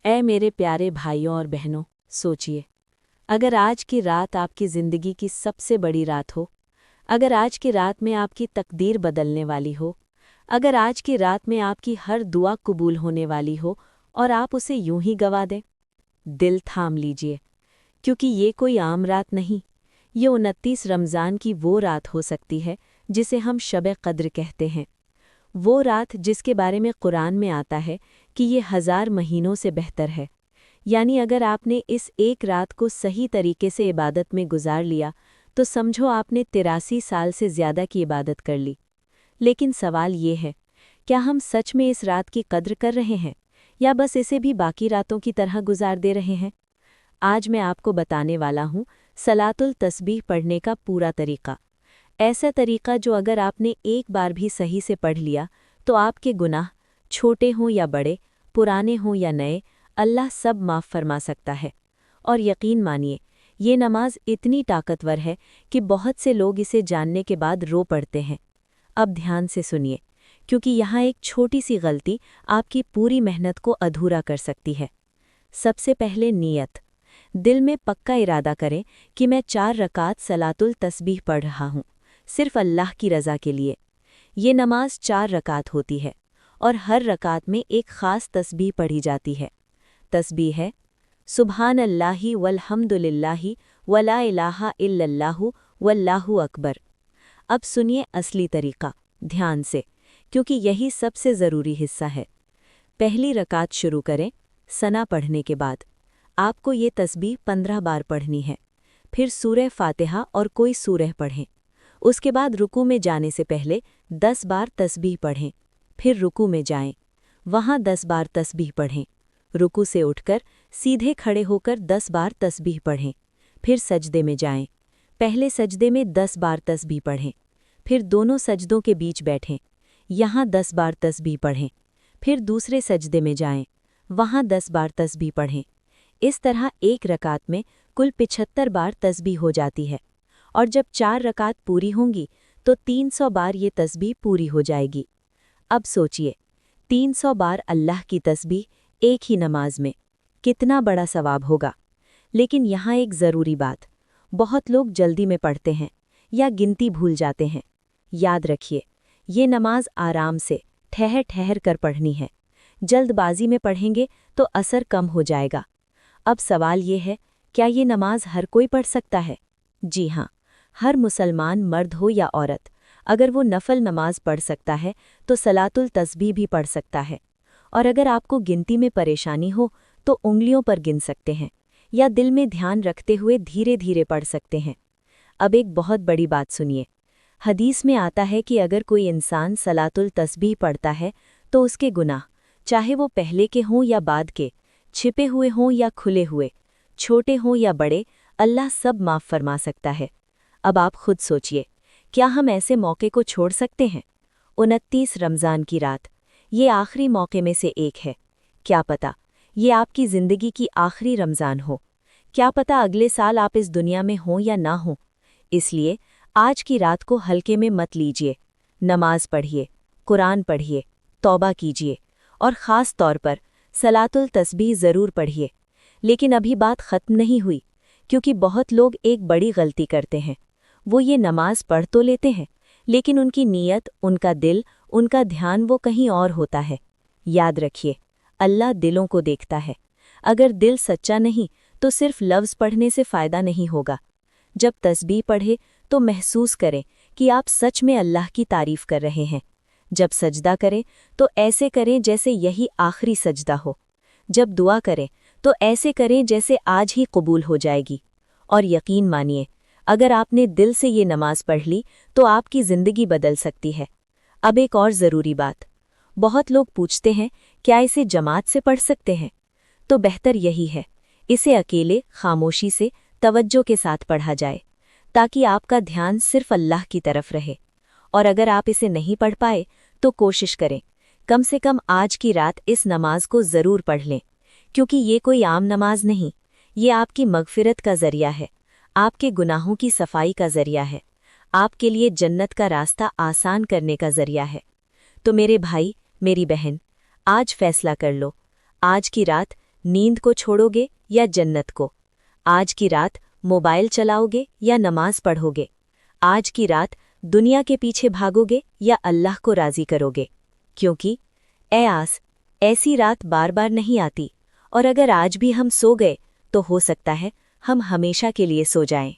ऐ मेरे प्यारे भाइयों और बहनों, सोचिए, अगर आज की रात आपकी ज़िंदगी की सबसे बड़ी रात हो, अगर आज की रात में आपकी तकदीर बदलने वाली हो, अगर आज की रात में आपकी हर दुआ कबूल होने वाली हो और आप उसे यूं ही गवा दें, दिल थाम लीजिए, क्योंकि ये कोई आम रात नहीं, ये 29 रमज़ान की वो रात हो सकती है जिसे हम शब क़द्र कहते हैं। वो रात जिसके बारे में कुरान में आता है कि ये 1000 महीनों से बेहतर है। यानी अगर आपने इस एक रात को सही तरीके से इबादत में गुजार लिया तो समझो आपने 83 साल से ज़्यादा की इबादत कर ली। लेकिन सवाल ये है, क्या हम सच में इस रात की कद्र कर रहे हैं या बस इसे भी बाकी रातों की तरह गुजार दे रहे हैं? आज मैं आपको बताने वाला हूँ सलातुल तस्बीह पढ़ने का पूरा तरीका। ऐसा तरीका जो अगर आपने एक बार भी सही से पढ़ लिया तो आपके गुनाह, छोटे हों या बड़े, पुराने हों या नए, अल्लाह सब माफ़ फरमा सकता है। और यकीन मानिए, ये नमाज इतनी ताकतवर है कि बहुत से लोग इसे जानने के बाद रो पड़ते हैं। अब ध्यान से सुनिए, क्योंकि यहाँ एक छोटी सी गलती आपकी पूरी मेहनत को अधूरा कर सकती है। सबसे पहले नियत। दिल में पक्का इरादा करें कि मैं 4 रकात सलातुल तस्बीह पढ़ रहा हूँ, सिर्फ अल्लाह की रज़ा के लिए। ये नमाज 4 रकात होती है और हर रकात में एक ख़ास तस्बीह पढ़ी जाती है। तस्बीह है सुबहान अल्लाहि वल्हम्दुलिल्लाहि वला इलाहा इल्लल्लाहु वल्लाहु अकबर। अब सुनिए असली तरीका ध्यान से, क्योंकि यही सबसे ज़रूरी हिस्सा है। पहली रकात शुरू करें सना पढ़ने के बाद। आपको ये तस्बीह 15 बार पढ़नी है। फिर सूरह फातिहा और कोई सूरह पढ़ें। उसके बाद रुकू में जाने से पहले 10 बार तस्बीह पढ़ें। फिर रुकू में जाएं, वहाँ 10 बार तस्बीह पढ़ें। रुकू से उठकर सीधे खड़े होकर 10 बार तस्बीह पढ़ें। फिर सजदे में जाएं, पहले सजदे में 10 बार तस्बीह पढ़ें। फिर दोनों सजदों के बीच बैठें, यहाँ 10 बार तस्बीह पढ़ें। फिर दूसरे सजदे में जाएं, वहाँ 10 बार तस्बीह पढ़ें। इस तरह एक रकात में कुल 75 बार तस्बीह हो जाती है। और जब 4 रकात पूरी होंगी तो 300 बार ये तस्बीह पूरी हो जाएगी। अब सोचिए, 300 बार अल्लाह की तस्बीह एक ही नमाज में, कितना बड़ा सवाब होगा। लेकिन यहाँ एक ज़रूरी बात, बहुत लोग जल्दी में पढ़ते हैं या गिनती भूल जाते हैं। याद रखिए, ये नमाज आराम से ठहर ठहर कर पढ़नी है। जल्दबाजी में पढ़ेंगे तो असर कम हो जाएगा। अब सवाल ये है, क्या ये नमाज हर कोई पढ़ सकता है? जी हाँ, हर मुसलमान मर्द हो या औरत, अगर वो नफल नमाज पढ़ सकता है तो सलातुल तस्बीह भी पढ़ सकता है। और अगर आपको गिनती में परेशानी हो तो उंगलियों पर गिन सकते हैं या दिल में ध्यान रखते हुए धीरे धीरे पढ़ सकते हैं। अब एक बहुत बड़ी बात सुनिए, हदीस में आता है कि अगर कोई इंसान सलातुल तस्बीह पढ़ता है तो उसके गुनाह, चाहे वो पहले के हों या बाद के, छिपे हुए हों या खुले हुए, छोटे हों या बड़े, अल्लाह सब माफ़ फरमा सकता है। अब आप खुद सोचिए, क्या हम ऐसे मौके को छोड़ सकते हैं? 29 रमज़ान की रात, ये आखिरी मौके में से एक है। क्या पता ये आपकी ज़िंदगी की आखिरी रमज़ान हो। क्या पता अगले साल आप इस दुनिया में हों या ना हों। इसलिए आज की रात को हल्के में मत लीजिए। नमाज पढ़िए, कुरान पढ़िए, तौबा कीजिए और ख़ास तौर पर सलातुल तस्बीह ज़रूर पढ़िए। लेकिन अभी बात ख़त्म नहीं हुई, क्योंकि बहुत लोग एक बड़ी गलती करते हैं। वो ये नमाज पढ़ तो लेते हैं, लेकिन उनकी नीयत, उनका दिल, उनका ध्यान वो कहीं और होता है। याद रखिए, अल्लाह दिलों को देखता है। अगर दिल सच्चा नहीं तो सिर्फ लफ्ज़ पढ़ने से फ़ायदा नहीं होगा। जब तस्बीह पढ़े तो महसूस करें कि आप सच में अल्लाह की तारीफ़ कर रहे हैं। जब सजदा करें तो ऐसे करें जैसे यही आखिरी सजदा हो। जब दुआ करें तो ऐसे करें जैसे आज ही कबूल हो जाएगी। और यकीन मानिए, अगर आपने दिल से ये नमाज पढ़ ली तो आपकी ज़िंदगी बदल सकती है। अब एक और ज़रूरी बात, बहुत लोग पूछते हैं क्या इसे जमात से पढ़ सकते हैं? तो बेहतर यही है, इसे अकेले, खामोशी से, तवज्जो के साथ पढ़ा जाए, ताकि आपका ध्यान सिर्फ अल्लाह की तरफ रहे। और अगर आप इसे नहीं पढ़ पाए तो कोशिश करें, कम से कम आज की रात इस नमाज को ज़रूर पढ़ लें, क्योंकि ये कोई आम नमाज नहीं, ये आपकी मगफिरत का ज़रिया है, आपके गुनाहों की सफाई का ज़रिया है, आपके लिए जन्नत का रास्ता आसान करने का ज़रिया है। तो मेरे भाई, मेरी बहन, आज फैसला कर लो, आज की रात नींद को छोड़ोगे या जन्नत को? आज की रात मोबाइल चलाओगे या नमाज पढ़ोगे? आज की रात दुनिया के पीछे भागोगे या अल्लाह को राज़ी करोगे? क्योंकि ए आस, ऐसी रात बार बार नहीं आती, और अगर आज भी हम सो गए तो हो सकता है हम हमेशा के लिए सो जाएं।